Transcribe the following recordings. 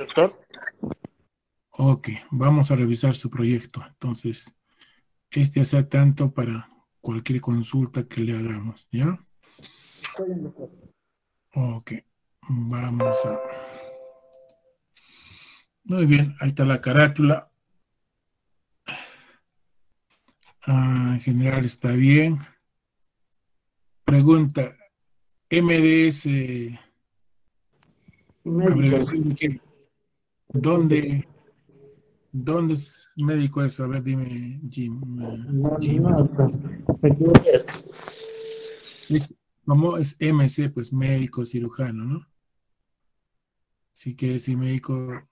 doctor. Ok, vamos a revisar su proyecto. Entonces, este hace tanto para cualquier consulta que le hagamos, ¿ya? Está bien, doctor. Ok, vamos a... Muy bien, ahí está la carátula. En general está bien. Pregunta, MDS, Médico. abreviación de qué? ¿Dónde, dónde es médico eso? A ver, dime, Jim. No, Jimmy. no, doctor. Me equivoqué. ¿Cómo es MC? Pues médico cirujano, ¿no? Si quiere decir médico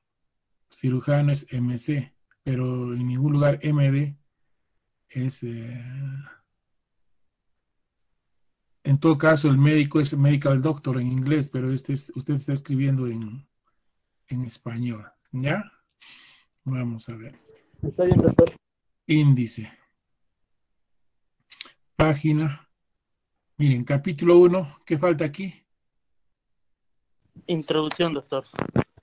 cirujano es MC, pero en ningún lugar MD es... en todo caso, el médico es medical doctor en inglés, pero usted está escribiendo en español, ¿ya? Vamos a ver. Está bien, doctor. Índice. Página. Miren, capítulo 1, ¿qué falta aquí? Introducción, doctor.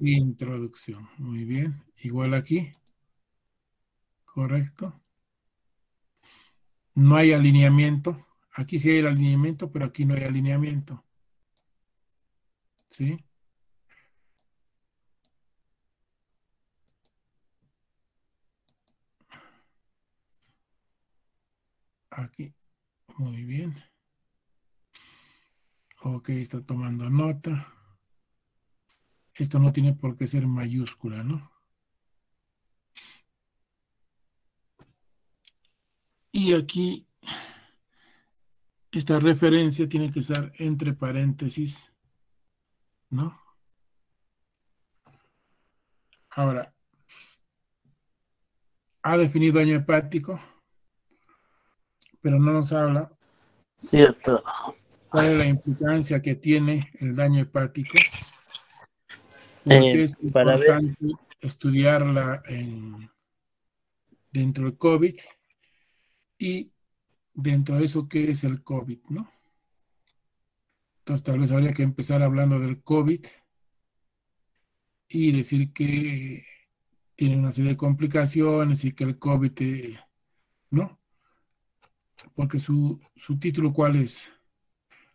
Introducción. Muy bien. Igual aquí. Correcto. No hay alineamiento. Aquí sí hay el alineamiento, pero aquí no hay alineamiento. ¿Sí? Aquí. Muy bien. Ok, está tomando nota. Esto no tiene por qué ser mayúscula, ¿no? Y aquí, esta referencia tiene que estar entre paréntesis, ¿no? Ahora, ha definido daño hepático, pero no nos habla Cierto. cuál es la implicancia que tiene el daño hepático, porque es Para ver, importante estudiarla dentro del COVID y dentro de eso, ¿qué es el COVID, no? Entonces, tal vez habría que empezar hablando del COVID y decir que tiene una serie de complicaciones y que el COVID, ¿no? Porque su título, ¿cuál es?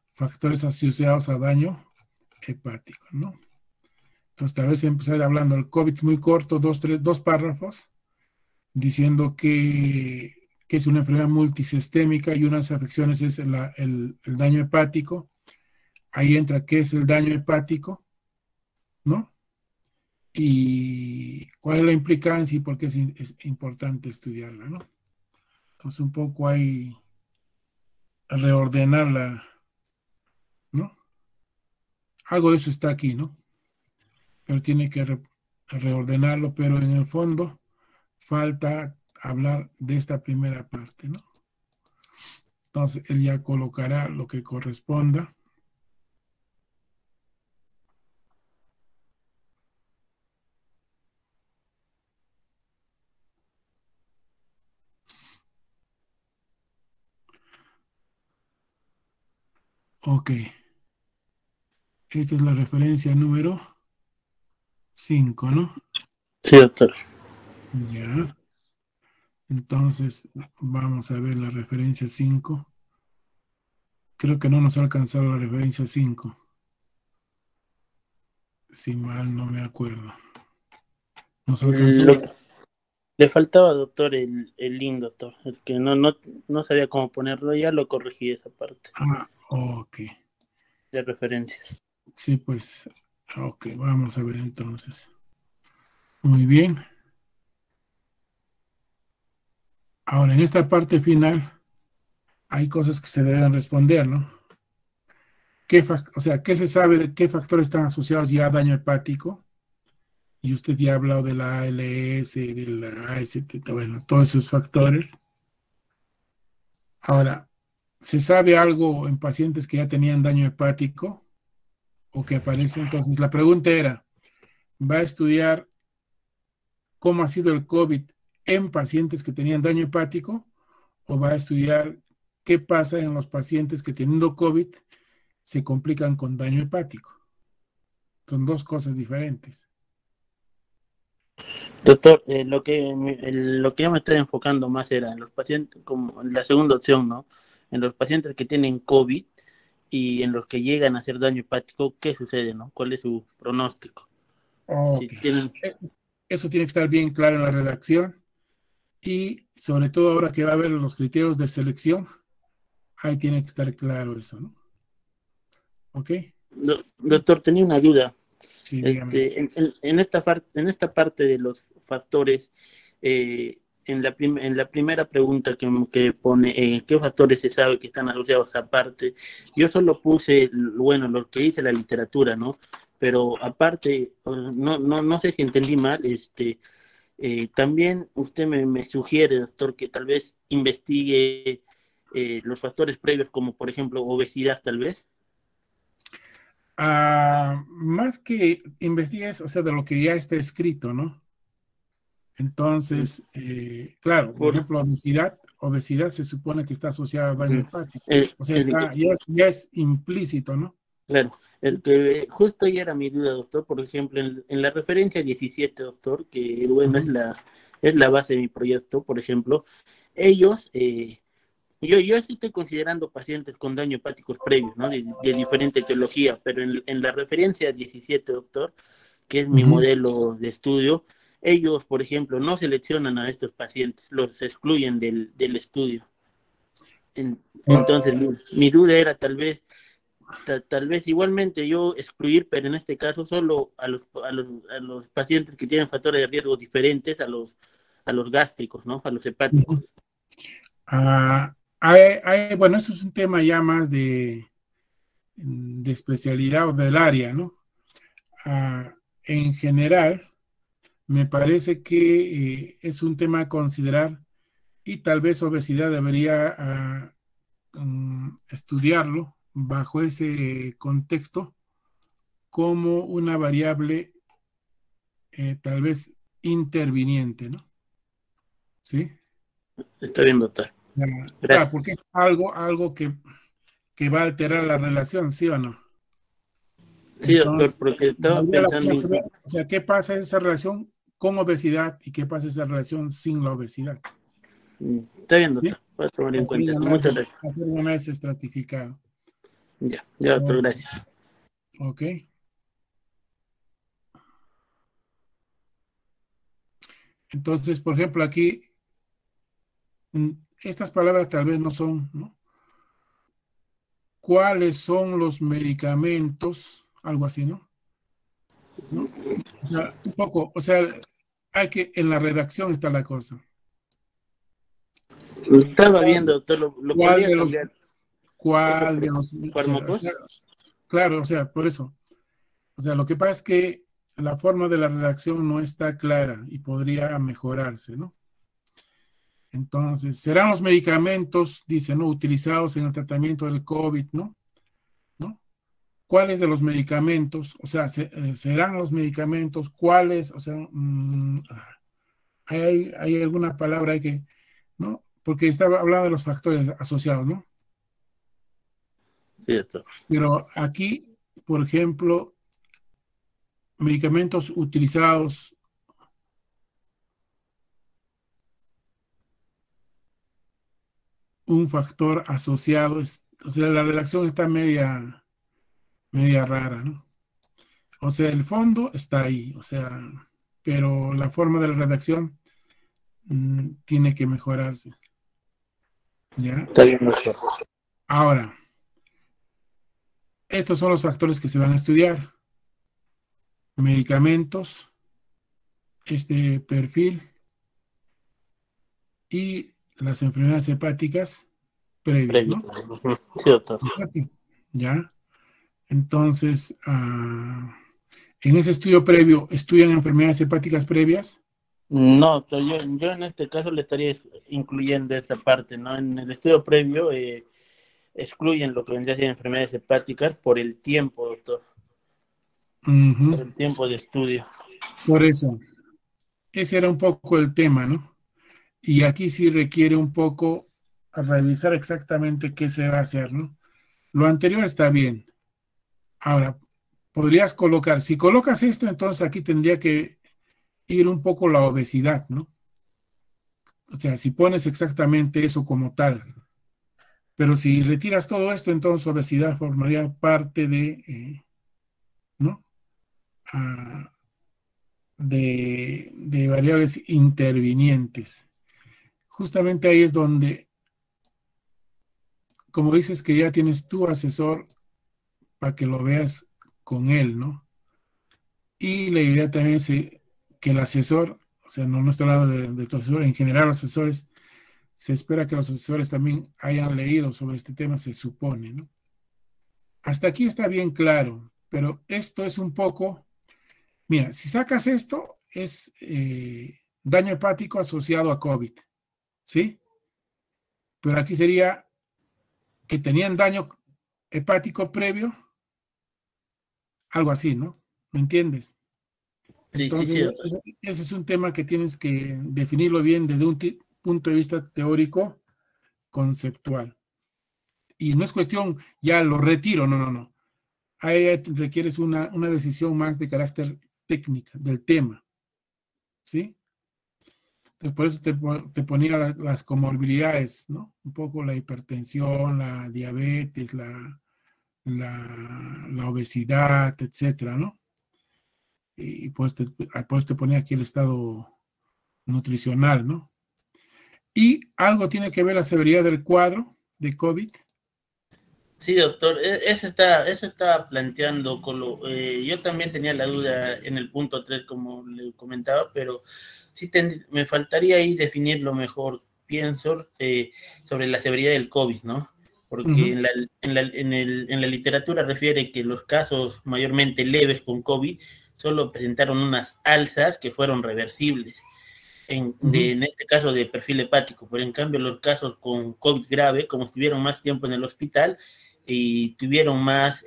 Factores asociados a daño hepático, ¿no? Entonces, tal vez empezar hablando del COVID muy corto, dos párrafos, diciendo que es una enfermedad multisistémica y una de las afecciones es el daño hepático. Ahí entra qué es el daño hepático, ¿no? Y cuál es la implicancia y por qué es importante estudiarla, ¿no? Entonces, un poco hay reordenarla, ¿no? Algo de eso está aquí, ¿no? Pero tiene que reordenarlo, pero en el fondo falta hablar de esta primera parte, ¿no? Entonces, él ya colocará lo que corresponda. Ok, esta es la referencia número 5, ¿no? sí, doctor. Ya, entonces vamos a ver la referencia 5. Creo que no nos ha alcanzado la referencia 5, si mal no me acuerdo. ¿Nos alcanzó? Lo- le faltaba, doctor, el link, doctor. El que no sabía cómo ponerlo, ya lo corregí esa parte Ah, ok. de referencias. Sí, pues, ok, vamos a ver entonces. Muy bien. Ahora, en esta parte final hay cosas que se deben responder, ¿no? O sea, ¿qué se sabe de qué factores están asociados ya a daño hepático? Y usted ya ha hablado de la ALS, de la AST, bueno, todos esos factores. Ahora, ¿se sabe algo en pacientes que ya tenían daño hepático o que aparece? Entonces, la pregunta era, ¿va a estudiar cómo ha sido el COVID en pacientes que tenían daño hepático o va a estudiar qué pasa en los pacientes que teniendo COVID se complican con daño hepático? Son dos cosas diferentes. Doctor, lo que yo me estoy enfocando más era en los pacientes, como en la segunda opción, ¿no? En los pacientes que tienen COVID y en los que llegan a hacer daño hepático, ¿qué sucede, no? ¿Cuál es su pronóstico? Si Ok. tienen, Eso tiene que estar bien claro en la redacción y sobre todo ahora que va a haber los criterios de selección, ahí tiene que estar claro eso, ¿no? ¿Ok? doctor, tenía una duda. Sí, dígame. En esta parte de los factores, en la primera pregunta que pone, ¿qué factores se sabe que están asociados aparte? Yo solo puse, bueno, lo que dice la literatura, ¿no? Pero aparte, no sé si entendí mal, también usted me sugiere, doctor, que tal vez investigue los factores previos, como por ejemplo obesidad, tal vez. Más que investigues, o sea, de lo que ya está escrito, ¿no? Entonces, claro, por Por, ejemplo, obesidad se supone que está asociada a daño hepático. el, O sea, el, ya es implícito, ¿no? Claro, el que justo ahí era mi duda, doctor, por ejemplo, en la referencia 17, doctor, que bueno, Ujú, es la base de mi proyecto, por ejemplo, ellos, yo sí estoy considerando pacientes con daño hepático previo, ¿no? De diferente etiología, pero en la referencia 17, doctor, que es mi ujú. modelo de estudio, ellos, por ejemplo, no seleccionan a estos pacientes, los excluyen del estudio. No, Entonces, mi duda era tal vez igualmente yo excluir, pero en este caso solo a los pacientes que tienen factores de riesgo diferentes a los gástricos, ¿no? A los hepáticos. ujú. Bueno, eso es un tema ya más de especialidad o del área, ¿no? En general, me parece que es un tema a considerar y tal vez obesidad debería estudiarlo bajo ese contexto como una variable tal vez interviniente, ¿no? ¿Sí? Está bien, doctor. Claro, Gracias. porque es algo que va a alterar la relación, ¿sí o no? Sí, doctor, Entonces, porque estaba valdría la pensando pena en... saber, o sea, qué pasa en esa relación con obesidad y qué pasa en esa relación sin la obesidad. Está bien, ¿Sí? doctor. Voy a tomar en Hacer cuenta un eso. Muchas análisis, gracias. hacer un análisis estratificado. Ya, doctor, Ok. gracias. Ok. Entonces, por ejemplo, aquí, estas palabras tal vez no son, ¿no? ¿Cuáles son los medicamentos? Algo así, ¿no? ¿No? O sea, un poco, o sea, en la redacción está la cosa. Estaba ¿Cuál, viendo, doctor, lo cuál podría de los, cambiar. Eso, cuál de los, o sea, fármacos. claro, o sea, por eso. O sea, lo que pasa es que la forma de la redacción no está clara y podría mejorarse, ¿no? Entonces, serán los medicamentos, dice, ¿no? Utilizados en el tratamiento del COVID, ¿no? ¿No? ¿Cuáles de los medicamentos? O sea, serán los medicamentos, ¿cuáles? O sea, hay alguna palabra que, ¿no? Porque estaba hablando de los factores asociados, ¿no? Sí, doctor. Pero aquí, por ejemplo, medicamentos utilizados, un factor asociado, o sea, la redacción está media rara, ¿no? O sea, el fondo está ahí, o sea, pero la forma de la redacción tiene que mejorarse, ¿ya? Está bien, doctor. Ahora, estos son los factores que se van a estudiar. Medicamentos, este perfil y las enfermedades hepáticas previas, Previo. ¿no? Sí, doctor. Exacto. ¿Ya? Entonces, en ese estudio previo, ¿estudian enfermedades hepáticas previas? No, yo en este caso le estaría incluyendo esa parte, ¿no? En el estudio previo excluyen lo que vendría a ser enfermedades hepáticas por el tiempo, doctor, por Ujú. el tiempo de estudio. Por eso, ese era un poco el tema, ¿no? Y aquí sí requiere un poco revisar exactamente qué se va a hacer, ¿no? Lo anterior está bien. Ahora, podrías colocar, si colocas esto, entonces aquí tendría que ir un poco la obesidad, ¿no? O sea, si pones exactamente eso como tal, pero si retiras todo esto, entonces obesidad formaría parte de, ¿no? Ah, de variables intervinientes. Justamente ahí es donde, como dices que ya tienes tu asesor para que lo veas con él, ¿no? Y la idea también es que el asesor, o sea, no estoy hablando de tu asesor, en general los asesores, se espera que los asesores también hayan leído sobre este tema, se supone, ¿no? Hasta aquí está bien claro, pero esto es un poco, mira, si sacas esto, es daño hepático asociado a COVID, ¿sí? Pero aquí sería que tenían daño hepático previo, algo así, ¿no? ¿Me entiendes? Sí, sí, Entonces, sí, doctor. ese es un tema que tienes que definirlo bien desde un punto de vista teórico, conceptual. Y no es cuestión, ya lo retiro, no, no, no. Ahí requieres una decisión más de carácter técnica del tema, ¿sí? Entonces, por eso te ponía las comorbilidades, ¿no? Un poco la hipertensión, la diabetes, la obesidad, etcétera, ¿no? Y por eso te ponía aquí el estado nutricional, ¿no? Y algo tiene que ver la severidad del cuadro de COVID. Sí, doctor, eso está planteando, yo también tenía la duda en el punto 3 como le comentaba, pero sí me faltaría ahí definirlo mejor, pienso, sobre la severidad del COVID, ¿no? Uh -huh. Porque en la literatura refiere que los casos mayormente leves con COVID solo presentaron unas alzas que fueron reversibles. En este caso de perfil hepático, pero en cambio los casos con COVID grave, como estuvieron más tiempo en el hospital y tuvieron más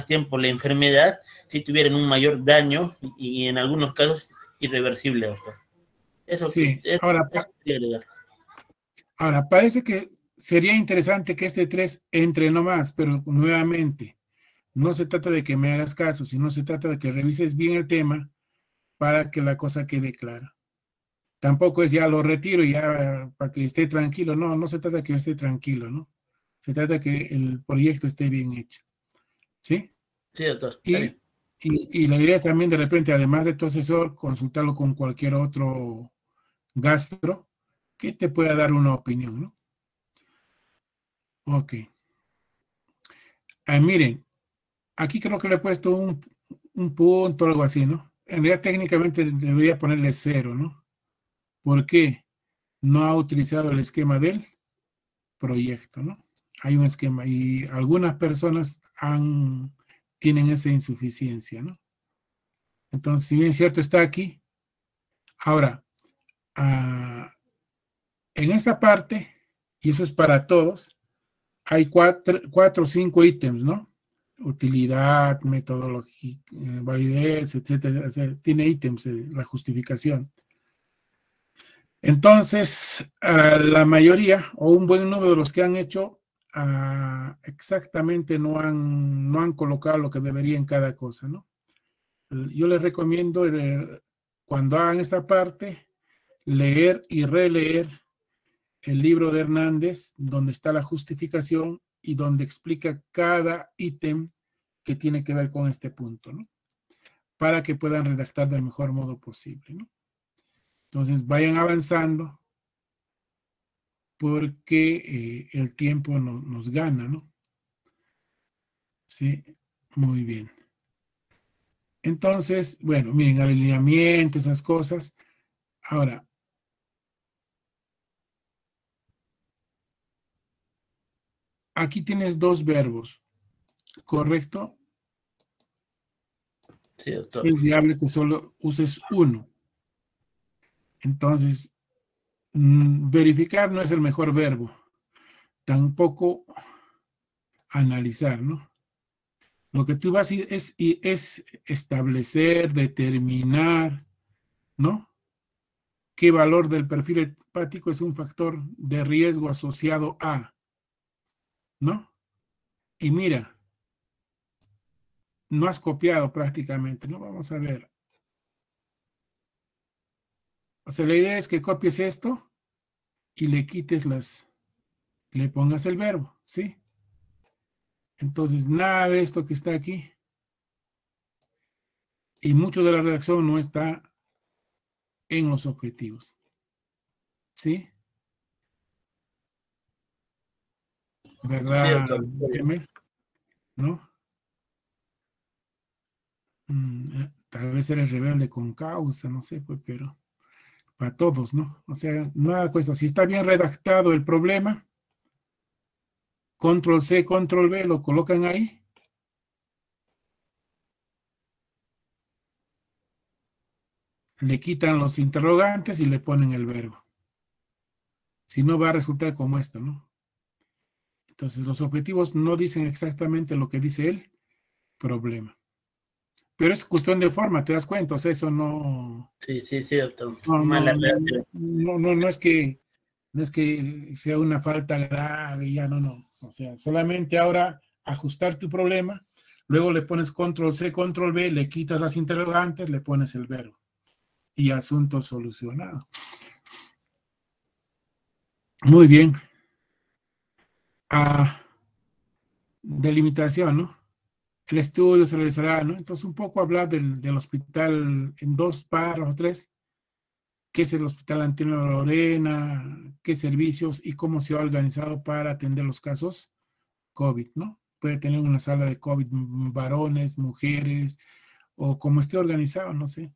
tiempo la enfermedad, sí tuvieron un mayor daño y en algunos casos irreversible, doctor. Eso que Sí, eso quería agregar. ahora parece que sería interesante que este 3 entre nomás, pero nuevamente, no se trata de que me hagas caso, sino se trata de que revises bien el tema para que la cosa quede clara. Tampoco es ya lo retiro y ya para que esté tranquilo. No, no se trata de que yo esté tranquilo, ¿no? Se trata de que el proyecto esté bien hecho. ¿Sí? Sí, doctor, está Y, bien. y la idea es también de repente, además de tu asesor, consultarlo con cualquier otro gastro que te pueda dar una opinión, ¿no? Ok. Miren, aquí creo que le he puesto un punto o algo así, ¿no? En realidad técnicamente debería ponerle 0, ¿no? ¿Por qué? No ha utilizado el esquema del proyecto, ¿no? Hay un esquema y algunas personas tienen esa insuficiencia, ¿no? Entonces, si bien es cierto, está aquí. Ahora, en esta parte, y eso es para todos, hay cuatro o cinco ítems, ¿no? Utilidad, metodología, validez, etcétera, etcétera. Tiene ítems la justificación. Entonces, la mayoría o un buen número de los que han hecho exactamente no han colocado lo que debería en cada cosa, ¿no? Yo les recomiendo, cuando hagan esta parte, leer y releer el libro de Hernández, donde está la justificación y donde explica cada ítem que tiene que ver con este punto, ¿no? Para que puedan redactar del mejor modo posible, ¿no? Entonces, vayan avanzando porque el tiempo nos gana, ¿no? Sí, muy bien. Entonces, bueno, miren, alineamiento, esas cosas. Ahora, aquí tienes dos verbos, ¿correcto? Sí, doctor. Es viable que solo uses uno. Entonces, verificar no es el mejor verbo. Tampoco analizar, ¿no? Lo que tú vas a ir es establecer, determinar, ¿no? ¿Qué valor del perfil hepático es un factor de riesgo asociado a, ¿no? Y mira, no has copiado prácticamente, ¿no? Vamos a ver. O sea, la idea es que copies esto y le quites le pongas el verbo, ¿sí? Entonces, nada de esto que está aquí. Y mucho de la redacción no está en los objetivos, ¿sí? Sí, ¿Verdad, doctor. Emel? ¿No? Tal vez eres rebelde con causa, no sé, pues, pero para todos, ¿no? O sea, nada cuesta. Si está bien redactado el problema, control C, control V, lo colocan ahí. Le quitan los interrogantes y le ponen el verbo. Si no, va a resultar como esto, ¿no? Entonces, los objetivos no dicen exactamente lo que dice el problema. Pero es cuestión de forma, ¿te das cuenta? O sea, eso no... Sí, sí, sí, doctor. No, Mala no, redacción. no es que sea una falta grave, ya no. O sea, solamente ahora ajustar tu problema, luego le pones control C, control V, le quitas las interrogantes, le pones el verbo. Y asunto solucionado. Muy bien. Delimitación, ¿no? El estudio se realizará, ¿no? Entonces, un poco hablar del hospital en 2 párrafos, 3. ¿Qué es el Hospital Antonio Lorena? ¿Qué servicios y cómo se ha organizado para atender los casos COVID, ¿no? Puede tener una sala de COVID, varones, mujeres, o como esté organizado, no sé.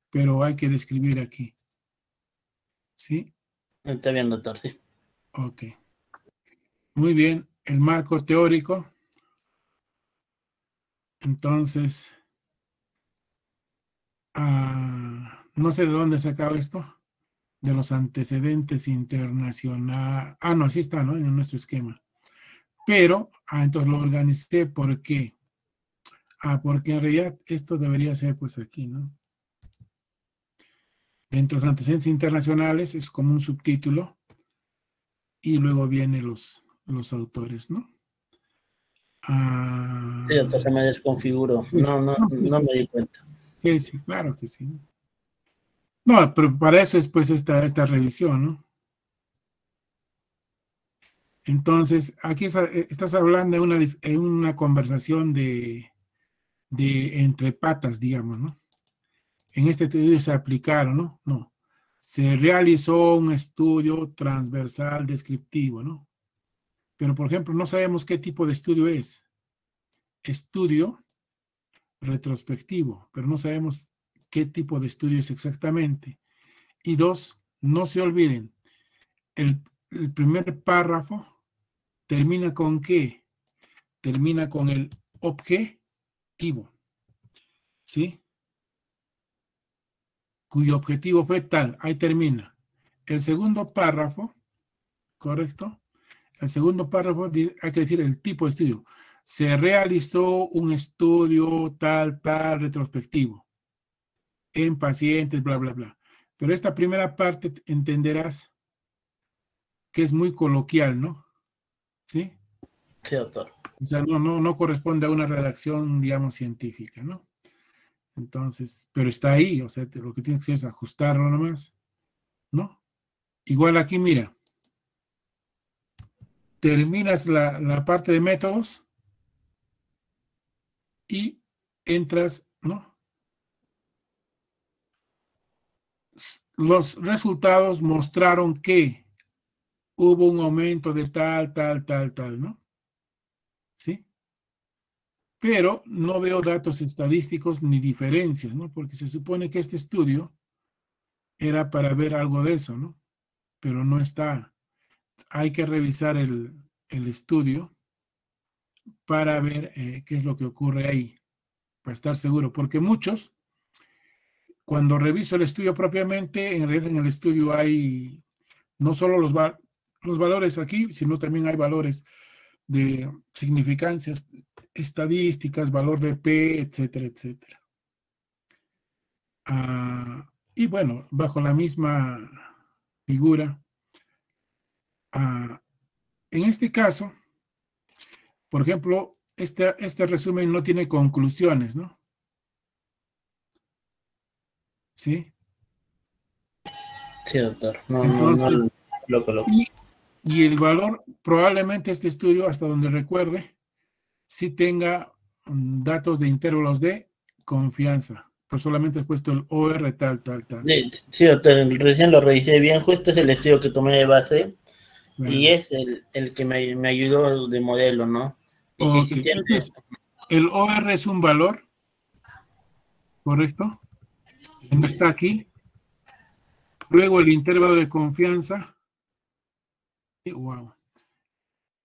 Pero hay que describir aquí. ¿Sí? Está bien, doctor, sí. Ok. Muy bien. El marco teórico. Entonces, no sé de dónde he sacado esto, de los antecedentes internacionales. No, así está, ¿no? En nuestro esquema. Pero, entonces lo organicé porque, porque en realidad esto debería ser pues aquí, ¿no? Dentro de los antecedentes internacionales es como un subtítulo y luego vienen los autores, ¿no? Sí, doctor, se me desconfiguró. Sí, sí, No sí, me di cuenta. sí, sí, claro que sí. No, pero para eso es pues esta revisión, ¿no? Entonces, aquí estás hablando de una conversación de entre patas, digamos, ¿no? En este estudio se aplicaron, ¿no? No. Se realizó un estudio transversal descriptivo, ¿no? Pero, por ejemplo, no sabemos qué tipo de estudio es. Estudio retrospectivo, pero no sabemos qué tipo de estudio es exactamente. Y 2, no se olviden, el primer párrafo termina con ¿qué? Termina con el objetivo, ¿sí? Cuyo objetivo fue tal, ahí termina. El segundo párrafo, ¿correcto? El segundo párrafo hay que decir el tipo de estudio. Se realizó un estudio tal, retrospectivo en pacientes, bla, bla, bla. Pero esta primera parte entenderás que es muy coloquial, ¿no? ¿Sí? Sí, doctor. O sea, no corresponde a una redacción, digamos, científica, ¿no? Entonces, pero está ahí, o sea, lo que tienes que hacer es ajustarlo nomás, ¿no? Igual aquí, mira, terminas la parte de métodos y entras, ¿no? Los resultados mostraron que hubo un aumento de tal, ¿no? ¿Sí? Pero no veo datos estadísticos ni diferencias, ¿no? Porque se supone que este estudio era para ver algo de eso, ¿no? Pero no está. Hay que revisar el estudio para ver qué es lo que ocurre ahí, para estar seguro, porque muchos, cuando reviso el estudio propiamente, en realidad en el estudio hay no solo los valores aquí, sino también hay valores de significancias estadísticas, valor de P, etcétera, etcétera. Y bueno, bajo la misma figura, en este caso, por ejemplo, este resumen no tiene conclusiones, ¿no? ¿Sí? Sí, doctor. No Entonces, lo coloco. y el valor, probablemente este estudio, hasta donde recuerde, sí tenga datos de intervalos de confianza, pero solamente he puesto el OR tal. Sí, doctor, recién lo revisé bien, justo es el estudio que tomé de base y Bueno, es el que me ayudó de modelo, ¿no? Y sí, ok, sí tiene. entonces el OR es un valor, ¿correcto? No está aquí. Luego el intervalo de confianza. Wow.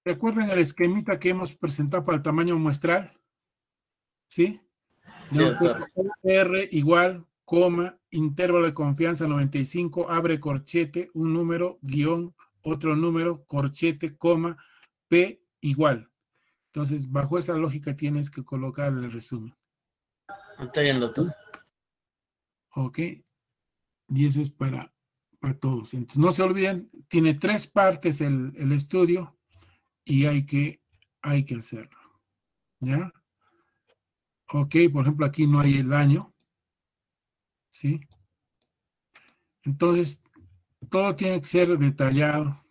¿Recuerdan el esquemita que hemos presentado para el tamaño muestral? ¿Sí? Le Sí, hemos doctor. puesto R igual, coma, intervalo de confianza 95, abre corchete, un número, guión, otro número, corchete, coma, P igual. Entonces, bajo esa lógica tienes que colocar el resumen. Está bien, doctor. Ok. Y eso es para todos. Entonces, no se olviden, tiene 3 partes el estudio y hay que hacerlo. ¿Ya? Ok, por ejemplo, aquí no hay el año. ¿Sí? Entonces, todo tiene que ser detallado.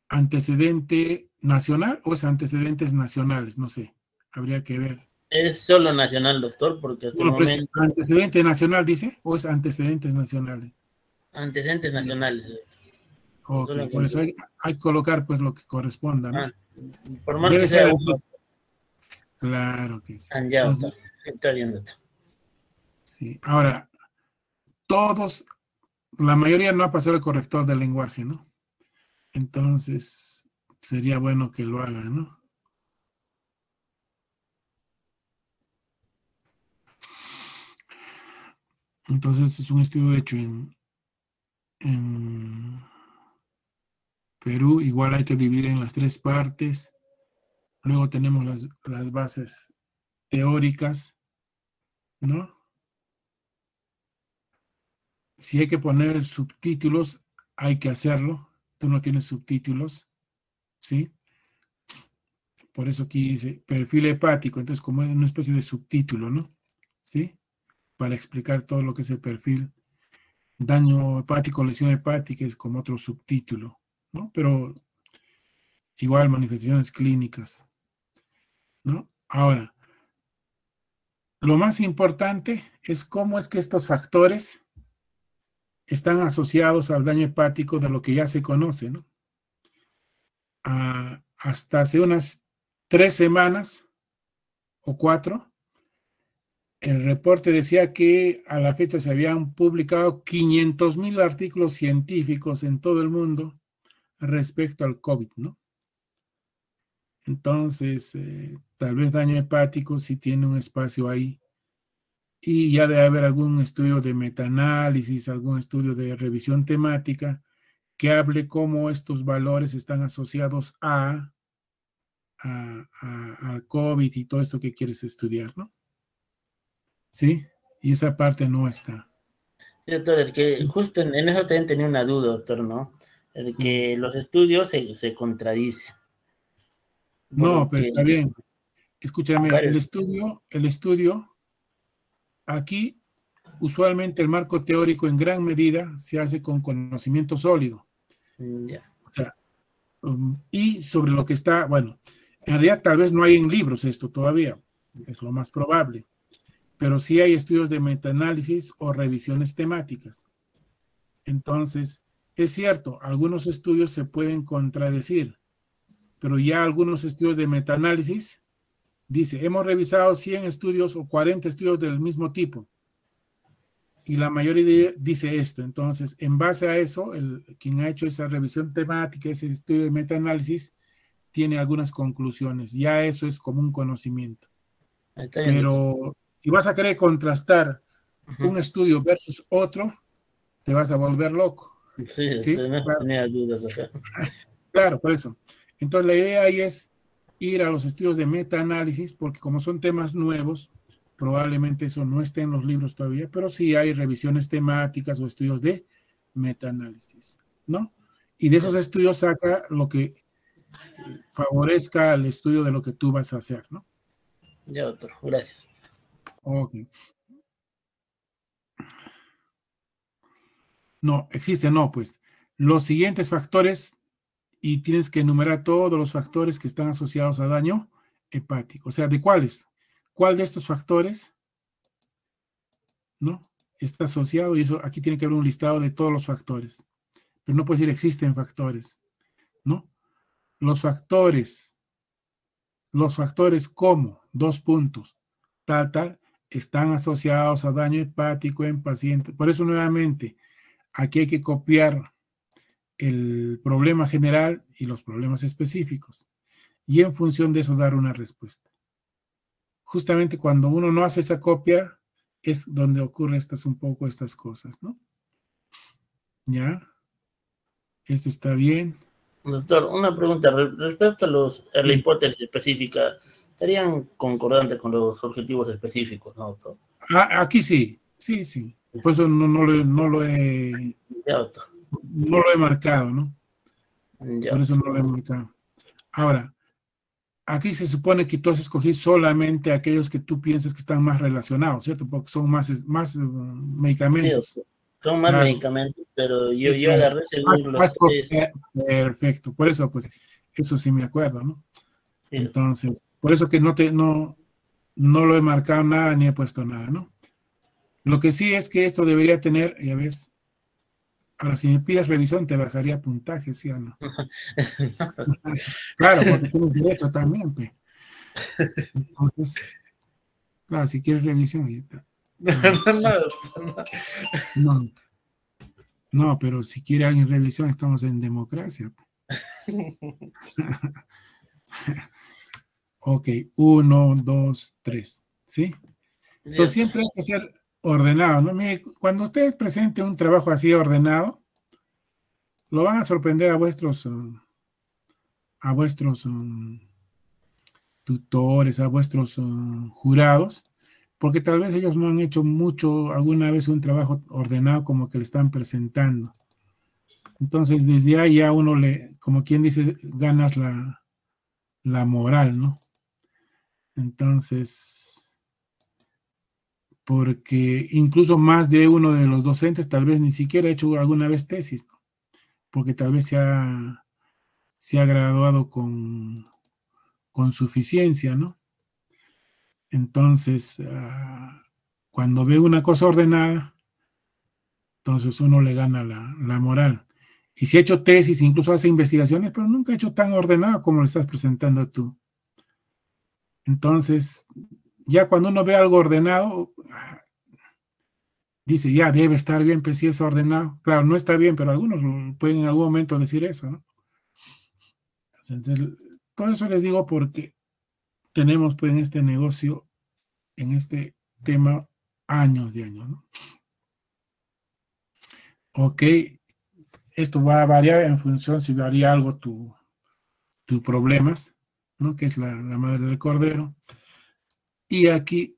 ¿Antecedente nacional o es antecedentes nacionales? No sé, habría que ver. Es solo nacional, doctor, porque hasta el Bueno, pues momento antecedente nacional dice o es antecedentes nacionales. antecedentes nacionales. Ok, Solo por eso encontré. hay que colocar pues lo que corresponda, ¿no? Ah, por más que Debe ser sea el uno, claro que sí. ya, doctor. Entonces, Está bien, doctor. sí. Ahora, todos, la mayoría no ha pasado el corrector del lenguaje, ¿no? Entonces, sería bueno que lo haga, ¿no? Entonces, es un estudio hecho en Perú. Igual hay que dividir en las 3 partes. Luego tenemos las bases teóricas, ¿no? Si hay que poner subtítulos, hay que hacerlo. Tú no tienes subtítulos, ¿sí? Por eso aquí dice perfil hepático, entonces como es una especie de subtítulo, ¿no? ¿Sí? Para explicar todo lo que es el perfil. Daño hepático, lesión hepática es como otro subtítulo, ¿no? Pero igual manifestaciones clínicas, ¿no? Ahora, lo más importante es cómo es que estos factores están asociados al daño hepático de lo que ya se conoce, ¿no? Hasta hace unas 3 semanas o 4, el reporte decía que a la fecha se habían publicado 500,000 artículos científicos en todo el mundo respecto al COVID, ¿no? Entonces, tal vez daño hepático sí tiene un espacio ahí. Y ya debe haber algún estudio de metaanálisis, algún estudio de revisión temática que hable cómo estos valores están asociados al COVID y todo esto que quieres estudiar, ¿no? Sí, y esa parte no está. Doctor, el que Sí. justo en eso también tenía una duda, doctor, ¿no? El que los estudios se contradicen. No, pero Porque está bien. Escúchame, varios. el estudio, aquí usualmente el marco teórico en gran medida se hace con conocimiento sólido. Ya. O sea, y sobre lo que está, bueno, en realidad tal vez no hay en libros esto todavía, es lo más probable, pero sí hay estudios de metaanálisis o revisiones temáticas. Entonces, es cierto, algunos estudios se pueden contradecir, pero ya algunos estudios de metaanálisis dice, hemos revisado 100 estudios o 40 estudios del mismo tipo y la mayoría dice esto. Entonces, en base a eso, quien ha hecho esa revisión temática, ese estudio de metaanálisis, tiene algunas conclusiones. Ya eso es como un conocimiento. Está bien, doctor. Pero si vas a querer contrastar Ujú. un estudio versus otro, te vas a volver loco. Sí, ¿Sí? doctor, no Claro, tenía dudas, doctor. claro, por eso. Entonces, la idea ahí es ir a los estudios de metaanálisis, porque como son temas nuevos, probablemente eso no esté en los libros todavía, pero sí hay revisiones temáticas o estudios de metaanálisis, ¿no? Y de esos Ya, estudios saca lo que favorezca al estudio de lo que tú vas a hacer, ¿no? ya, doctor, gracias. Ok. No, existe, no, pues. Los siguientes factores, y tienes que enumerar todos los factores que están asociados a daño hepático. O sea, ¿de cuáles? ¿Cuál de estos factores, no, está asociado? Y eso, aquí tiene que haber un listado de todos los factores. Pero no puedes decir existen factores, ¿no? Los factores como, dos puntos, tal, están asociados a daño hepático en pacientes. Por eso, nuevamente, aquí hay que copiar el problema general y los problemas específicos. Y en función de eso dar una respuesta. Justamente cuando uno no hace esa copia, es donde ocurre un poco estas cosas, ¿no? ¿Ya? Esto está bien. Doctor, una pregunta. Respecto a la Sí. hipótesis específica, ¿estarían concordantes con los objetivos específicos, no, doctor? Aquí sí. Por eso no lo he Ya, doctor. no lo he marcado, ¿no? Ya, Por eso doctor. no lo he marcado. Ahora, aquí se supone que tú has escogido solamente aquellos que tú piensas que están más relacionados, ¿cierto? Porque son más Sí, medicamentos. doctor. Son más Claro, medicamentos, pero yo, sí, yo claro. agarré según los tres. Perfecto. Por eso, pues, eso sí me acuerdo, ¿no? Sí, doctor. Entonces, por eso que no lo he marcado nada ni he puesto nada, ¿no? Lo que sí es que esto debería tener, ya ves, ahora si me pides revisión te bajaría puntaje, ¿sí o no? Claro, porque tienes derecho también, pe. Entonces, claro, si quieres revisión, ya está. No, doctor, No, no, pero si quiere alguien revisión, estamos en democracia. Ok, 1, 2, 3, ¿sí? no. Sí, Entonces doctor. siempre hay que ser ordenado, ¿no? Mire, cuando usted presente un trabajo así ordenado, lo van a sorprender a vuestros tutores, a vuestros jurados, porque tal vez ellos no han hecho mucho, alguna vez un trabajo ordenado como que le están presentando. Entonces, desde ahí ya uno como quien dice, ganas la moral, ¿no? Entonces, porque incluso más de uno de los docentes tal vez ni siquiera ha hecho alguna vez tesis, ¿no? Porque tal vez se ha graduado con suficiencia, ¿no? Entonces, cuando ve una cosa ordenada, entonces uno le gana la moral. Y si ha hecho tesis, incluso hace investigaciones, pero nunca ha hecho tan ordenado como lo estás presentando tú. Entonces, ya cuando uno ve algo ordenado, dice, ya debe estar bien, pues si es ordenado. Claro, no está bien, pero algunos pueden en algún momento decir eso, ¿no? Entonces, todo eso les digo porque tenemos pues en este negocio, en este tema, años de años, ¿no? Ok, esto va a variar en función si varía algo tus problemas, ¿no? Que es la madre del cordero. Y aquí,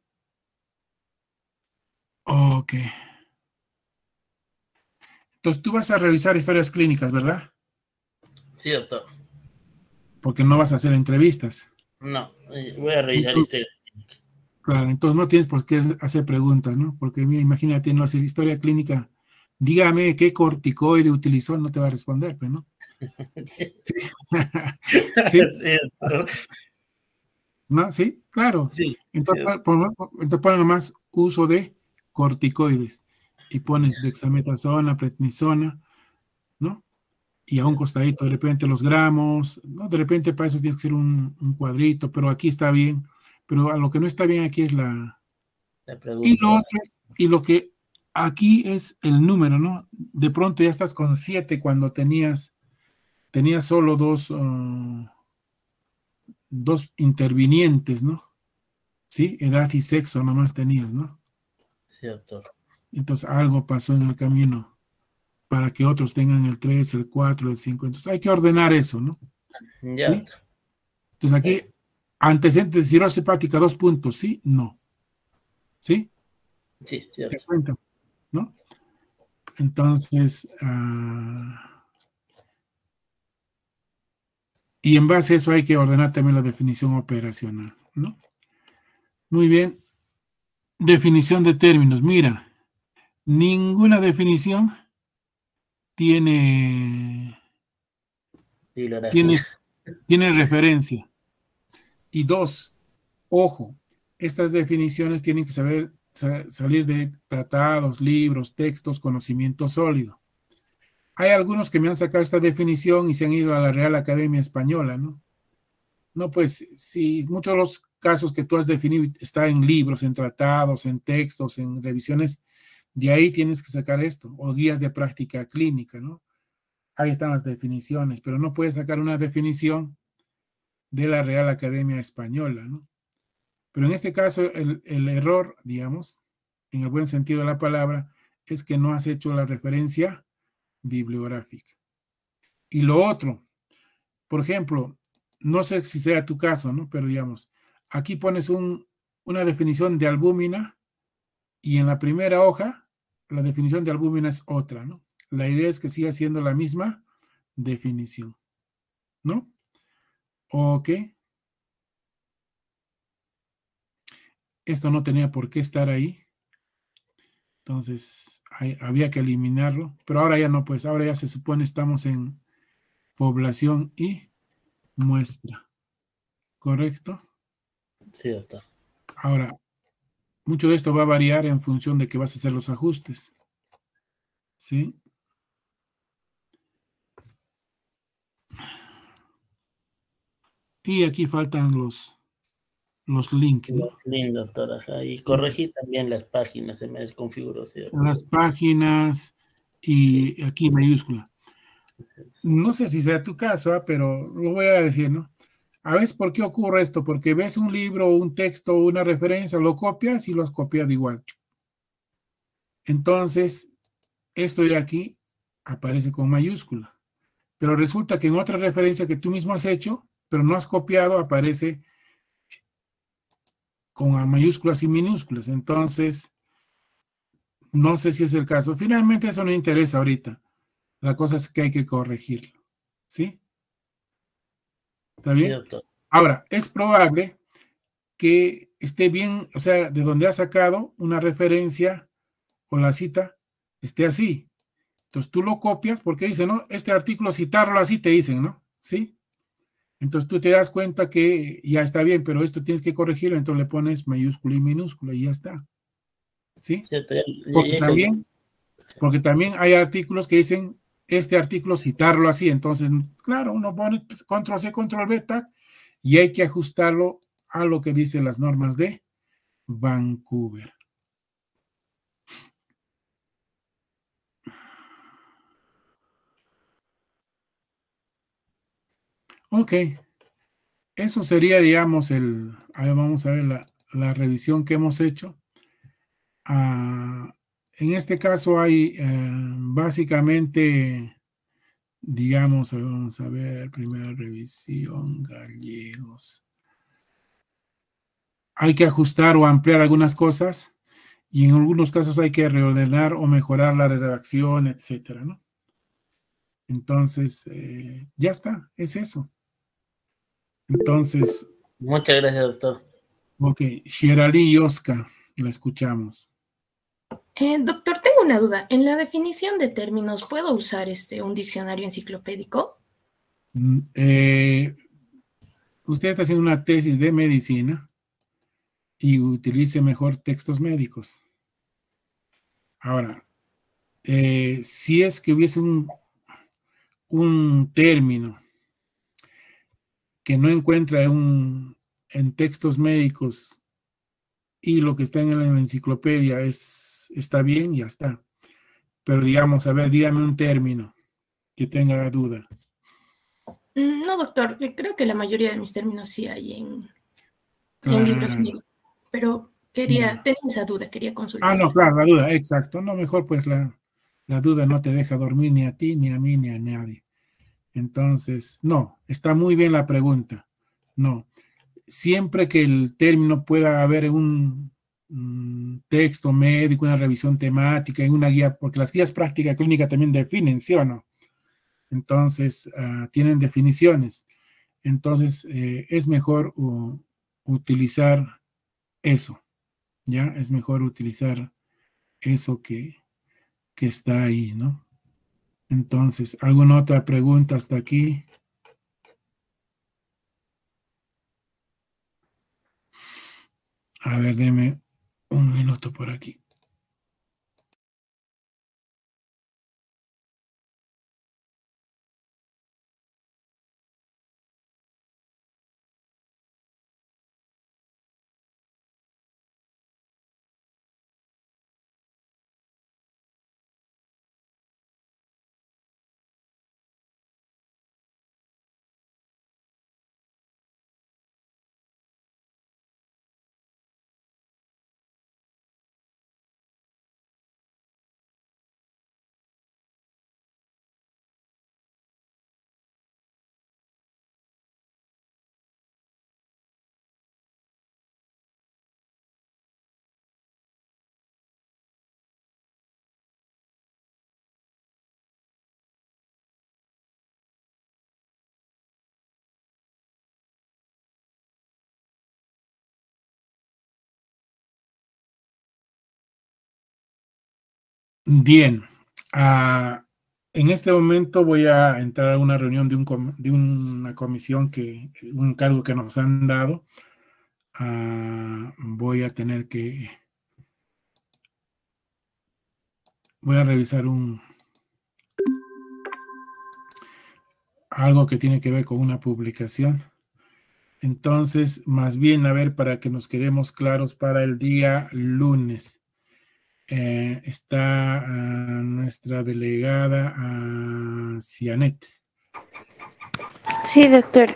ok. Entonces tú vas a revisar historias clínicas, ¿verdad? Sí, doctor. Porque no vas a hacer entrevistas. No, voy a revisar Entonces, historia. claro, entonces no tienes por qué hacer preguntas, ¿no? Porque mira, imagínate no hacer historia clínica. Dígame qué corticoide utilizó, no te va a responder, pues, ¿no? Sí, Sí. ¿Sí? sí, doctor. ¿No? ¿Sí? Claro. Sí, sí, Entonces, entonces ponen nomás uso de corticoides y pones dexametasona, prednisona, ¿no? Y a un costadito de repente los gramos, ¿no? De repente para eso tienes que hacer un cuadrito, pero aquí está bien. Pero a lo que no está bien aquí es la Y lo pregunta. otro y lo que aquí es el número, ¿no? De pronto ya estás con 7 cuando tenías solo dos intervinientes, ¿no? Sí, edad y sexo nomás tenías, ¿no? Sí, doctor. Entonces algo pasó en el camino para que otros tengan el 3, el 4, el 5. Entonces hay que ordenar eso, ¿no? Ya, ¿Sí? doctor. Entonces aquí, antecedentes de cirrosis hepática, 2 puntos, ¿sí? No. ¿Sí? Sí, sí, Te doctor. cuento, ¿no? Entonces, y en base a eso hay que ordenar también la definición operacional, ¿no? Muy bien. Definición de términos. Mira, ninguna definición tiene, Bibliografía. tiene, tiene referencia. Y dos, ojo, estas definiciones tienen que salir de tratados, libros, textos, conocimiento sólido. Hay algunos que me han sacado esta definición y se han ido a la Real Academia Española, ¿no? No, pues, si muchos de los casos que tú has definido están en libros, en tratados, en textos, en revisiones, de ahí tienes que sacar esto, o guías de práctica clínica, ¿no? Ahí están las definiciones, pero no puedes sacar una definición de la Real Academia Española, ¿no? Pero en este caso, el error, digamos, en el buen sentido de la palabra, es que no has hecho la referencia bibliográfica. Y lo otro, por ejemplo, no sé si sea tu caso, ¿no? Pero digamos, aquí pones una definición de albúmina y en la primera hoja la definición de albúmina es otra, ¿no? La idea es que siga siendo la misma definición, ¿no? Ok. Esto no tenía por qué estar ahí. Entonces, había que eliminarlo. Pero ahora ya no, pues ahora ya se supone estamos en población y muestra. ¿Correcto? Sí, doctor. Ahora, mucho de esto va a variar en función de que vas a hacer los ajustes. ¿Sí? Y aquí faltan los links, ¿no? Lindo, doctor. Ajá. Y corregí también las páginas, se me desconfiguró, ¿sí, doctor? Las páginas Sí. y aquí mayúscula. No sé si sea tu caso, pero lo voy a decir, ¿no? A veces, ¿por qué ocurre esto? Porque ves un libro, un texto, una referencia, lo copias y lo has copiado igual. Entonces, esto de aquí aparece con mayúscula. Pero resulta que en otra referencia que tú mismo has hecho, pero no has copiado, aparece con mayúsculas y minúsculas. Entonces, no sé si es el caso. Finalmente, eso no interesa ahorita. La cosa es que hay que corregirlo. ¿Sí? ¿Está Sí, bien? doctor. Ahora, es probable que esté bien, o sea, de donde ha sacado una referencia o la cita, esté así. Entonces tú lo copias porque dice, ¿no? Este artículo citarlo así te dicen, ¿no? ¿Sí? Entonces tú te das cuenta que ya está bien, pero esto tienes que corregirlo, entonces le pones mayúscula y minúscula y ya está. ¿Sí? Sí, doctor, Porque ya hice. también, porque también hay artículos que dicen este artículo citarlo así, entonces, claro, uno pone control C, control V, y hay que ajustarlo a lo que dicen las normas de Vancouver. Ok, eso sería, digamos, vamos a ver la revisión que hemos hecho. En este caso hay básicamente, digamos, vamos a ver, primera revisión, gallegos. Hay que ajustar o ampliar algunas cosas y en algunos casos hay que reordenar o mejorar la redacción, etcétera, ¿no? Entonces, ya está, es eso. Entonces, Muchas gracias, doctor. ok, Shirali y Oscar, la escuchamos. Doctor, tengo una duda. En la definición de términos, ¿puedo usar un diccionario enciclopédico? Usted está haciendo una tesis de medicina y utilice mejor textos médicos. Ahora, si es que hubiese un término que no encuentra en textos médicos y lo que está en la enciclopedia está bien, ya está. Pero digamos, a ver, dígame un término que tenga duda. No, doctor, creo que la mayoría de mis términos sí hay en libros Claro. médicos, pero tenía esa duda, quería consultar. No, claro, la duda, exacto. No, mejor pues la duda no te deja dormir ni a ti, ni a mí, ni a nadie. Entonces, no, está muy bien la pregunta. No, siempre que el término pueda haber en un texto médico, una revisión temática, en una guía, porque las guías práctica clínica también definen, ¿sí o no? Entonces, tienen definiciones. Entonces, es mejor utilizar eso, ¿ya? Es mejor utilizar eso que está ahí, ¿no? Entonces, ¿alguna otra pregunta hasta aquí? A ver, deme un minuto por aquí. Bien, en este momento voy a entrar a una reunión de una comisión un cargo que nos han dado. Voy a tener que, voy a revisar algo que tiene que ver con una publicación. Entonces, más bien, a ver, para que nos quedemos claros para el día lunes. Está nuestra delegada, Cianet. Sí, doctor.